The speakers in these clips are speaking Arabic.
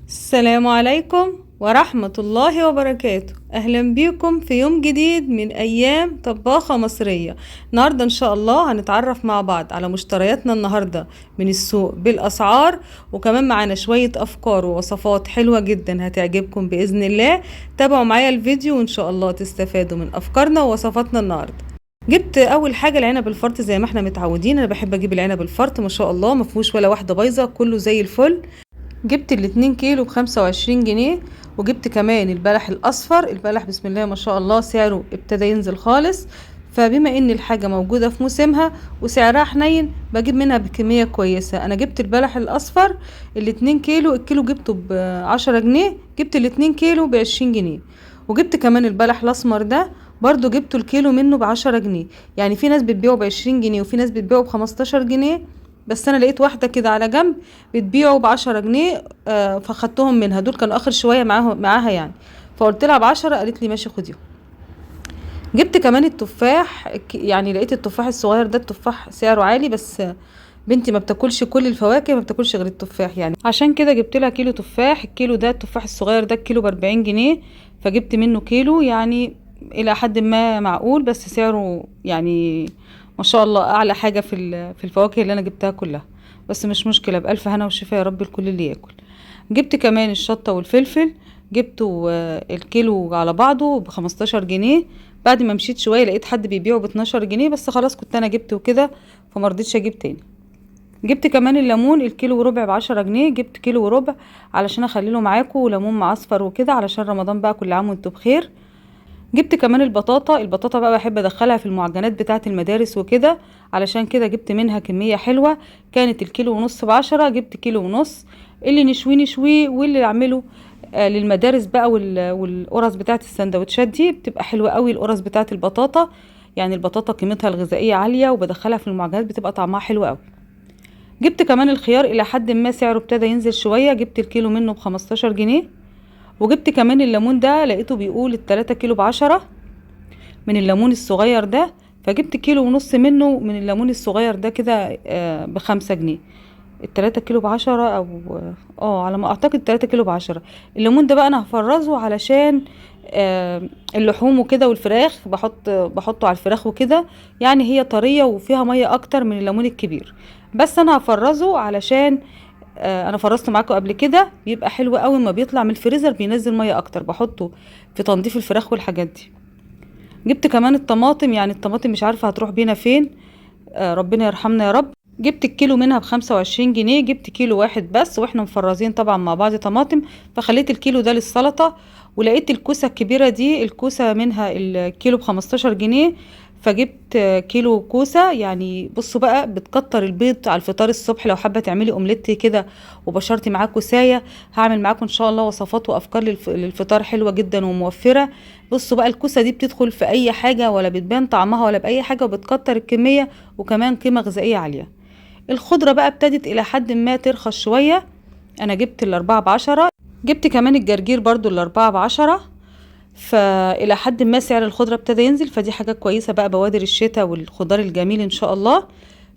السلام عليكم ورحمة الله وبركاته. أهلا بيكم في يوم جديد من أيام طباخة مصرية. النهاردة إن شاء الله هنتعرف مع بعض على مشترياتنا النهاردة من السوق بالأسعار، وكمان معانا شوية أفكار ووصفات حلوة جدا هتعجبكم بإذن الله. تابعوا معايا الفيديو وإن شاء الله تستفادوا من أفكارنا ووصفاتنا النهاردة. جبت اول حاجه العنب الفرط زي ما احنا متعودين. انا بحب اجيب العنب الفرط ما شاء الله مفهوش ولا واحده بايظه، كله زي الفل. جبت الاتنين كيلو ب25 جنيه. وجبت كمان البلح الاصفر. البلح بسم الله ما شاء الله سعره ابتدى ينزل خالص، فبما ان الحاجة موجودة في موسمها وسعرها حنين بجيب منها بكمية كويسة. انا جبت البلح الاصفر الاتنين كيلو، الكيلو جبته ب10 جنيه، جبت الاتنين كيلو ب20 جنيه. وجبت كمان البلح الاسمر ده برضو جبته الكيلو منه ب10 جنيه. يعني في ناس بتبيعه ب20 جنيه وفي ناس بتبيعه ب15 جنيه، بس انا لقيت واحده كده على جنب بتبيعه ب10 جنيه. فخدتهم منها، دول كانوا اخر شويه معاها يعني، فقلت لها ب10، قالت لي ماشي خديهم. جبت كمان التفاح، يعني لقيت التفاح الصغير ده، التفاح سعره عالي، بس بنتي ما بتاكلش كل الفواكه، ما بتاكلش غير التفاح يعني، عشان كده جبت لها كيلو تفاح. الكيلو ده التفاح الصغير ده الكيلو ب40 جنيه، فجبت منه كيلو يعني الى حد ما معقول، بس سعره يعني ما شاء الله اعلى حاجه في الفواكه اللي انا جبتها كلها. بس مش مشكله، بالف هنا وشفا يا رب الكل اللي ياكل. جبت كمان الشطه والفلفل، جبته الكيلو على بعضه ب15 جنيه. بعد ما مشيت شويه لقيت حد بيبيعه ب12 جنيه، بس خلاص كنت انا جبت وكده فمرضتش اجيب تاني. جبت كمان الليمون الكيلو وربع ب10 جنيه، جبت كيلو وربع علشان اخليله معاكم ليمون معصفر وكده علشان رمضان بقى، كل عام وانتم بخير. جبت كمان البطاطا بقى بحب ادخلها في المعجنات بتاعه المدارس وكده، علشان كده جبت منها كمية حلوة. كانت الكيلو ونص ب10، جبت كيلو ونص. اللي نشويه واللي اعمله للمدارس بقى والقرص بتاعه السندوتشات دي بتبقى حلوة قوي. القرص بتاعه البطاطا، يعني البطاطا قيمتها الغذائية عالية وبدخلها في المعجنات بتبقى طعمها حلو قوي. جبت كمان الخيار الى حد ما سعره ابتدى ينزل شوية، جبت الكيلو منه ب15 جنيه. وجبت كمان الليمون ده، لقيته بيقول ال3 كيلو ب10 من الليمون الصغير ده، فجبت كيلو ونص منه من الليمون الصغير ده كده ب5 جنيه. ال3 كيلو ب10 او على ما اعتقد 3 كيلو ب10. الليمون ده بقى انا هفرزه علشان اللحوم وكده والفراخ، بحطه على الفراخ وكده، يعني هي طرية وفيها مية اكتر من الليمون الكبير، بس انا هفرزه علشان انا فرزته معاكم قبل كده، بيبقى حلو قوي ما بيطلع من الفريزر بينزل مية اكتر، بحطه في تنظيف الفراخ والحاجات دي. جبت كمان الطماطم، يعني الطماطم مش عارفة هتروح بينا فين، ربنا يرحمنا يا رب. جبت الكيلو منها ب25 جنيه، جبت كيلو واحد بس، واحنا مفرزين طبعا مع بعض طماطم، فخليت الكيلو ده للسلطة. ولقيت الكوسة الكبيرة دي، الكوسة منها الكيلو ب15 جنيه، فجبت كيلو كوسة. يعني بصوا بقى، بتكتر البيض على الفطار الصبح لو حابة تعملي اومليت كده وبشرتي معاه كوساية. هعمل معاكم ان شاء الله وصفات وافكار للفطار حلوة جدا وموفرة. بصوا بقى، الكوسة دي بتدخل في اي حاجة ولا بتبان طعمها ولا باي حاجة، وبتكتر الكمية وكمان قيمة غذائية عالية. الخضرة بقى ابتدت الى حد ما ترخص شوية، انا جبت ال4 ب10. جبت كمان الجرجير برضو ال4 ب10، فالى حد ما سعر الخضرة ابتدى ينزل، فدي حاجة كويسة بقى بوادر الشتاء والخضار الجميل ان شاء الله.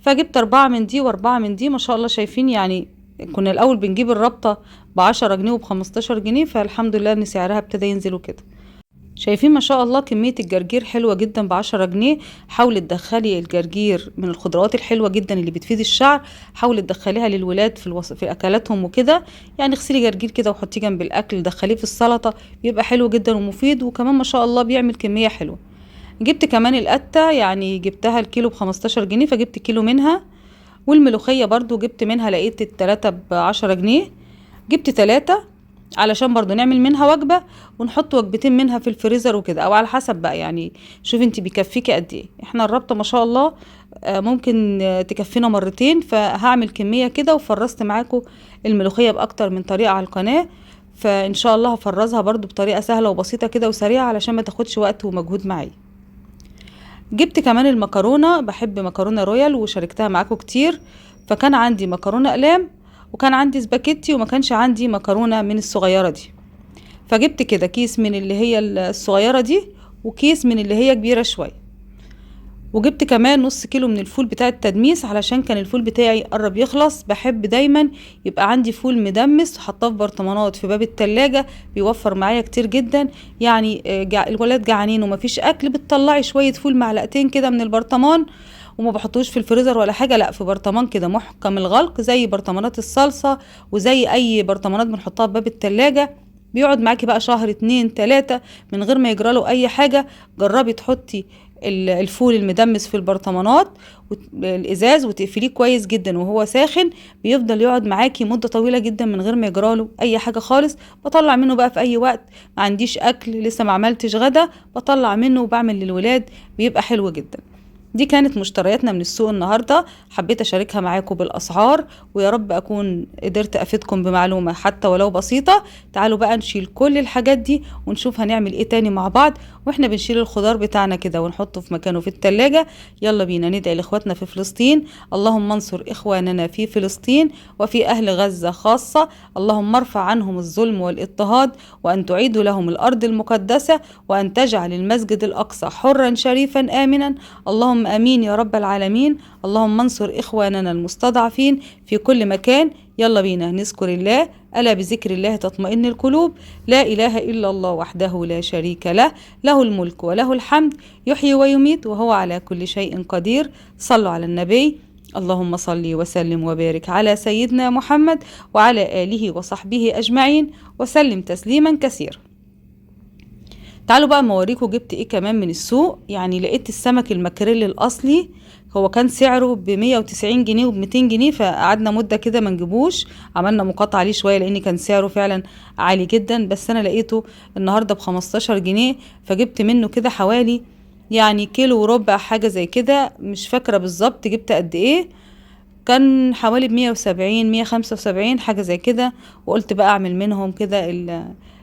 فجبت 4 من دي و4 من دي، ما شاء الله شايفين يعني. كنا الاول بنجيب الرابطة ب10 جنيه وب15 جنيه، فالحمد لله ان سعرها ابتدى ينزل وكده. شايفين ما شاء الله كمية الجرجير حلوة جدا ب10 جنيه. حاولي تدخلي الجرجير من الخضروات الحلوة جدا اللي بتفيد الشعر، حاولي تدخليها للولاد في اكلاتهم وكده. يعني اغسلي جرجير كده وحطيه جنب الاكل، دخليه في السلطة، بيبقى حلو جدا ومفيد، وكمان ما شاء الله بيعمل كمية حلوة. جبت كمان القتة، يعني جبتها الكيلو ب15 جنيه، فجبت كيلو منها. والملوخية برضو جبت منها، لقيت التلاتة ب10 جنيه، جبت 3 علشان برضو نعمل منها وجبة، ونحط وجبتين منها في الفريزر وكده، او على حسب بقى يعني. شوفي انت بيكفيكي قد ايه، احنا الرابطة ما شاء الله ممكن تكفينا مرتين، فهعمل كمية كده. وفرزت معاكم الملوخية باكتر من طريقة على القناة، فان شاء الله هفرزها برضو بطريقة سهلة وبسيطة كده وسريعة علشان ما تاخدش وقت ومجهود معايا. جبت كمان المكرونة، بحب مكرونة رويال وشاركتها معاكم كتير، فكان عندي مكرونة اقلام وكان عندي سباكيتي، وما كانش عندي مكرونة من الصغيرة دي، فجبت كده كيس من اللي هي الصغيرة دي وكيس من اللي هي كبيرة شوية. وجبت كمان نص كيلو من الفول بتاع التدميس علشان كان الفول بتاعي قرب يخلص. بحب دايما يبقى عندي فول مدمس حطاه في برطمانات في باب التلاجة، بيوفر معايا كتير جدا. يعني الولاد جعانين ومفيش اكل، بتطلعي شوية فول معلقتين كده من البرطمان وما بحطوش في الفريزر ولا حاجة، لا في برطمان كده محكم الغلق زي برطمانات الصلصة وزي اي برطمانات بنحطها في باب التلاجة. بيقعد معاكي بقى شهر 2 3 من غير ما يجراله اي حاجة. جربي تحطي الفول المدمس في البرطمانات الازاز وتقفليه كويس جدا وهو ساخن، بيفضل يقعد معاكي مدة طويلة جدا من غير ما يجراله اي حاجة خالص. بطلع منه بقى في اي وقت ما عنديش اكل، لسه ما عملتش غدا، بطلع منه وبعمل للولاد، بيبقى حلو جدا. دي كانت مشترياتنا من السوق النهاردة، حبيت أشاركها معاكم بالأسعار، ويا رب أكون قدرت أفيدكم بمعلومة حتى ولو بسيطة. تعالوا بقى نشيل كل الحاجات دي ونشوف هنعمل إيه تاني مع بعض وإحنا بنشيل الخضار بتاعنا كده ونحطه في مكانه في التلاجة. يلا بينا ندعي لإخواتنا في فلسطين. اللهم انصر إخواننا في فلسطين وفي أهل غزة خاصة. اللهم ارفع عنهم الظلم والاضطهاد، وأن تعيد لهم الأرض المقدسة، وأن تجعل المسجد الأقصى حرا شريفا آمنا. اللهم آمين يا رب العالمين. اللهم انصر إخواننا المستضعفين في كل مكان. يلا بينا نذكر الله، ألا بذكر الله تطمئن القلوب. لا إله إلا الله وحده لا شريك له، له الملك وله الحمد، يحيي ويميت وهو على كل شيء قدير. صلوا على النبي. اللهم صل وسلم وبارك على سيدنا محمد وعلى آله وصحبه أجمعين وسلم تسليما كثيرا. تعالوا بقى موريكم جبت ايه كمان من السوق. يعني لقيت السمك المكريل الاصلي، هو كان سعره ب190 جنيه وب200 جنيه، فقعدنا مدة كده ما نجيبوش، عملنا مقاطعة عليه شوية لان كان سعره فعلا عالي جدا. بس انا لقيته النهاردة ب15 جنيه، فجبت منه كده حوالي يعني كيلو وربع حاجة زي كده، مش فاكرة بالظبط جبت قد ايه، كان حوالي ب170 175 حاجة زي كده. وقلت بقى اعمل منهم كده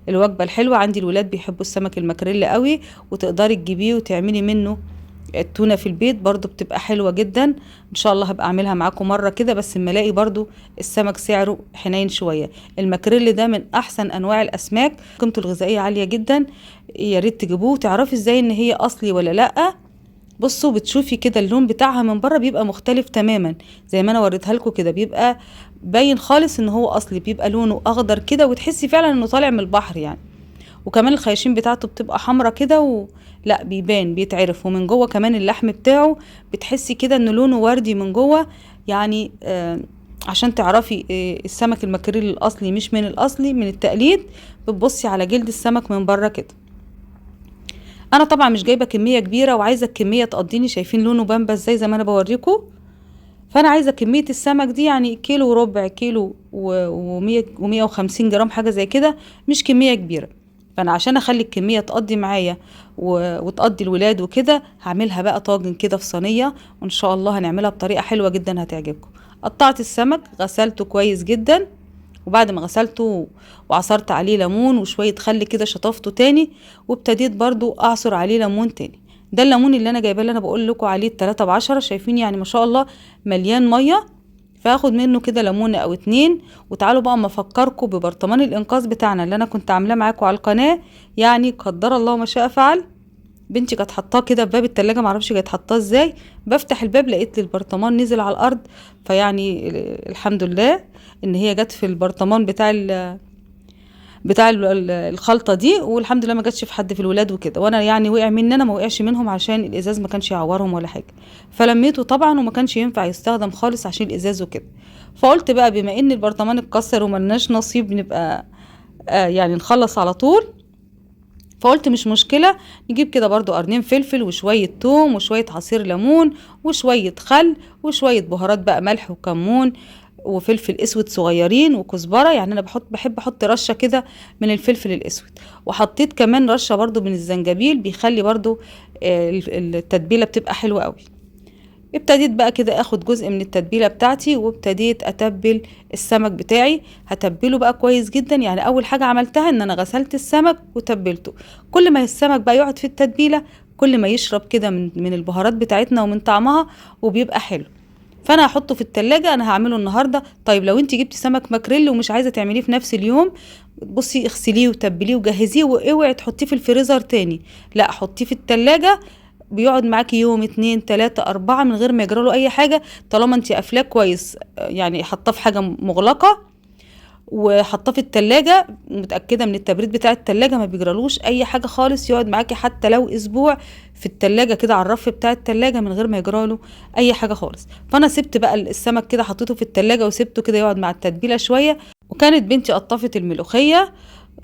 الوجبة الحلوة. عندي الولاد بيحبوا السمك المكريل قوي، وتقدري تجيبيه وتعملي منه التونة في البيت برضو بتبقى حلوة جدا. ان شاء الله هبقى اعملها معاكم مرة كده، بس اما الاقي برضو السمك سعره حنين شوية. المكريل ده من احسن انواع الاسماك، قيمته الغذائية عالية جدا، يا ريت تجيبوه. تعرفي ازاي ان هي اصلي ولا لا؟ بصوا بتشوفي كده اللون بتاعها من بره بيبقى مختلف تماما زي ما انا وريتها لكم كده، بيبقى باين خالص ان هو اصلي، بيبقى لونه اخضر كده وتحسي فعلا انه طالع من البحر يعني. وكمان الخياشيم بتاعته بتبقى حمرة كده لا بيبان بيتعرف. ومن جوه كمان اللحم بتاعه بتحسي كده ان لونه وردي من جوه يعني. عشان تعرفي السمك المكريل الاصلي مش من الاصلي من التقليد، بتبصي على جلد السمك من بره كده. انا طبعا مش جايبه كميه كبيره وعايزه الكميه تقضيني، شايفين لونه بامبا ازاي زي ما انا بوريكم. فانا عايزه كميه السمك دي يعني كيلو وربع، كيلو و150 جرام حاجه زي كده، مش كميه كبيره. فانا عشان اخلي الكميه تقضي معايا وتقضي الولاد وكده، هعملها بقى طاجن كده في صينيه، وان شاء الله هنعملها بطريقه حلوه جدا هتعجبكم. قطعت السمك، غسلته كويس جدا، وبعد ما غسلته وعصرت عليه ليمون وشوية خل كده شطفته تاني، وابتديت برضو اعصر عليه ليمون تاني. ده الليمون اللي انا جايباه اللي انا بقول لكم عليه 3 ب10، شايفين يعني ما شاء الله مليان مية. فاخد منه كده ليمونة او 2. وتعالوا بقى اما افكركم ببرطمان الانقاذ بتاعنا اللي انا كنت عاملاه معاكم على القناة، يعني قدر الله ما شاء فعل. بنتي كانت حطاه كده في باب التلاجة، معرفش كانت حطاه ازاي، بفتح الباب لقيت لي البرطمان نزل على الارض. فيعني الحمد لله ان هي جت في البرطمان بتاع الخلطه دي، والحمد لله ما جاتش في حد في الولاد وكده. وانا يعني وقع مني انا، ما وقعش منهم عشان الازاز ما كانش يعورهم ولا حاجه. فلميته طبعا وما كانش ينفع يستخدم خالص عشان الازاز وكده. فقلت بقى بما ان البرطمان اتكسر وملناش نصيب نبقى يعني نخلص على طول، فقلت مش مشكلة نجيب كده برضو قرنين فلفل وشوية توم وشوية عصير ليمون وشوية خل وشوية بهارات بقى، ملح وكمون وفلفل اسود صغيرين وكزبرة. يعني انا بحب احط رشة كده من الفلفل الاسود، وحطيت كمان رشة برضو من الزنجبيل، بيخلي برضو التتبيلة بتبقى حلوة قوي. ابتديت بقى كده اخد جزء من التتبيله بتاعتي وابتديت اتبل السمك بتاعي. هتبله بقى كويس جدا. يعني اول حاجه عملتها ان انا غسلت السمك وتبلته. كل ما السمك بقى يقعد في التتبيله كل ما يشرب كده من البهارات بتاعتنا ومن طعمها وبيبقى حلو. فانا هحطه في التلاجة، انا هعمله النهارده. طيب لو انت جبتي سمك ماكريل ومش عايزه تعمليه في نفس اليوم، بصي اغسليه وتبليه وجهزيه، واوعي تحطيه في الفريزر تاني، لا حطيه في التلاجة بيقعد معاكي يوم 2 3 4 من غير ما يجراله اي حاجة، طالما انت قافلاه كويس، يعني حاطاه في حاجة مغلقة وحطاه في التلاجة، متأكدة من التبريد بتاع التلاجة، ما بيجرالوش اي حاجة خالص، يقعد معاكي حتى لو اسبوع في التلاجة كده على الرف بتاع التلاجة من غير ما يجراله اي حاجة خالص. فانا سبت بقى السمك كده، حطيته في التلاجة وسبته كده يقعد مع التتبيلة شوية. وكانت بنتي قطفت الملوخية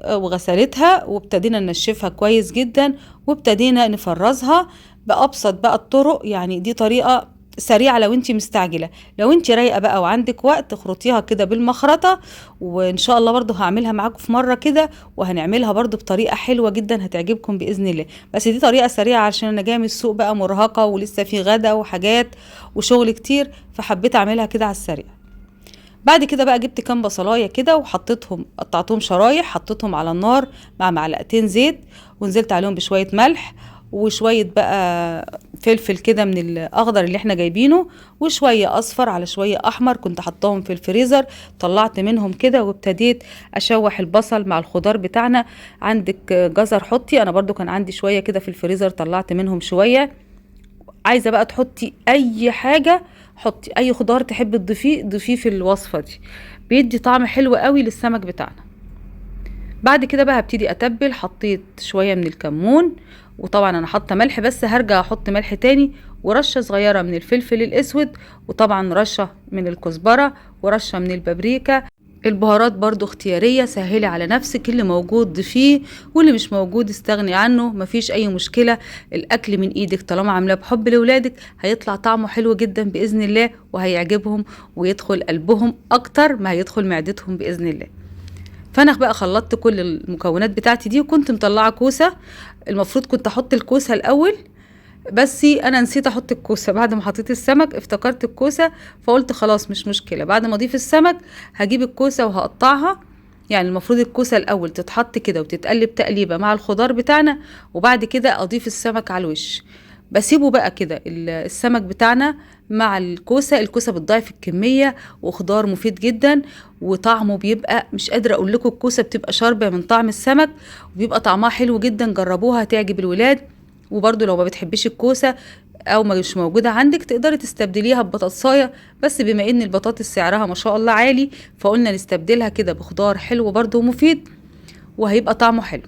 وغسلتها، وابتدينا ننشفها كويس جدا، وابتدينا نفرزها بأبسط بقى الطرق. يعني دي طريقة سريعة لو انتي مستعجلة. لو انتي رايقة بقى وعندك وقت، اخرطيها كده بالمخرطة، وان شاء الله برضو هعملها معاكم في مرة كده، وهنعملها برضو بطريقة حلوة جدا هتعجبكم بإذن الله. بس دي طريقة سريعة عشان انا جاية من السوق بقى مرهقة، ولسه في غدا وحاجات وشغل كتير، فحبيت اعملها كده على السريع. بعد كده بقى جبت كام بصلايه كده وحطيتهم، قطعتهم شرايح، حطيتهم على النار مع معلقتين زيت، ونزلت عليهم بشويه ملح وشويه بقى فلفل كده من الاخضر اللي احنا جايبينه، وشويه اصفر على شويه احمر كنت حطاهم في الفريزر. طلعت منهم كده وابتديت اشوح البصل مع الخضار بتاعنا. عندك جزر حطي، انا برضو كان عندي شويه كده في الفريزر طلعت منهم شويه. عايزه بقى تحطي اي حاجه، حطي اي خضار تحبي تضيفيه، ضيفيه في الوصفه دي، بيدي طعم حلو قوي للسمك بتاعنا. بعد كده بقى هبتدي اتبل. حطيت شويه من الكمون، وطبعا انا حاطه ملح بس، هرجع احط ملح تاني، ورشه صغيره من الفلفل الاسود، وطبعا رشه من الكزبره، ورشه من البابريكا. البهارات برضو اختيارية، سهلي على نفسك، اللي موجود ضيفيه واللي مش موجود استغني عنه، مفيش اي مشكلة. الاكل من ايدك طالما عاملاه بحب لولادك هيطلع طعمه حلو جدا بإذن الله، وهيعجبهم ويدخل قلبهم اكتر ما هيدخل معدتهم بإذن الله. فانا بقى خلطت كل المكونات بتاعتي دي، وكنت مطلعة كوسة. المفروض كنت احط الكوسة الاول، بس انا نسيت احط الكوسه. بعد ما حطيت السمك افتكرت الكوسه، فقلت خلاص مش مشكله، بعد ما اضيف السمك هجيب الكوسه وهقطعها. يعني المفروض الكوسه الاول تتحط كده وتتقلب تقليبه مع الخضار بتاعنا، وبعد كده اضيف السمك على الوش. بسيبه بقى كده السمك بتاعنا مع الكوسه. الكوسه بتضاعف الكميه، وخضار مفيد جدا، وطعمه بيبقى مش قادره اقول لكم، الكوسه بتبقى شاربه من طعم السمك، وبيبقى طعمها حلو جدا. جربوها هتعجب الولاد. وبرضو لو ما بتحبيش الكوسة او مش موجودة عندك، تقدري تستبدليها ببطاطساية، بس بما ان البطاطس سعرها ما شاء الله عالي، فقلنا نستبدلها كده بخضار حلو برضو ومفيد، وهيبقى طعمه حلو.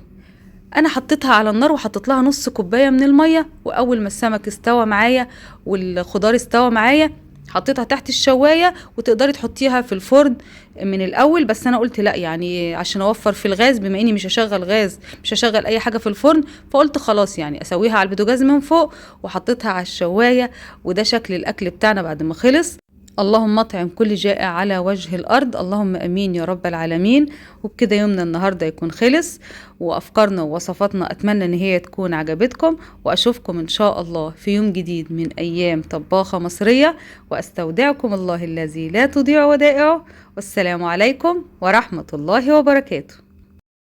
انا حطيتها على النار وحطيت لها نص كوباية من المية، واول ما السمك استوى معايا والخضار استوى معايا حطيتها تحت الشواية. وتقدري تحطيها في الفرن من الاول، بس انا قلت لا، يعني عشان اوفر في الغاز، بما اني مش هشغل غاز، مش هشغل اي حاجة في الفرن، فقلت خلاص يعني اسويها على البوتاجاز من فوق وحطيتها على الشواية. وده شكل الاكل بتاعنا بعد ما خلص. اللهم اطعم كل جائع على وجه الأرض، اللهم أمين يا رب العالمين. وبكده يومنا النهاردة يكون خلص، وأفكارنا ووصفاتنا أتمنى أن هي تكون عجبتكم، وأشوفكم إن شاء الله في يوم جديد من أيام طباخة مصرية. وأستودعكم الله الذي لا تضيع ودائعه، والسلام عليكم ورحمة الله وبركاته.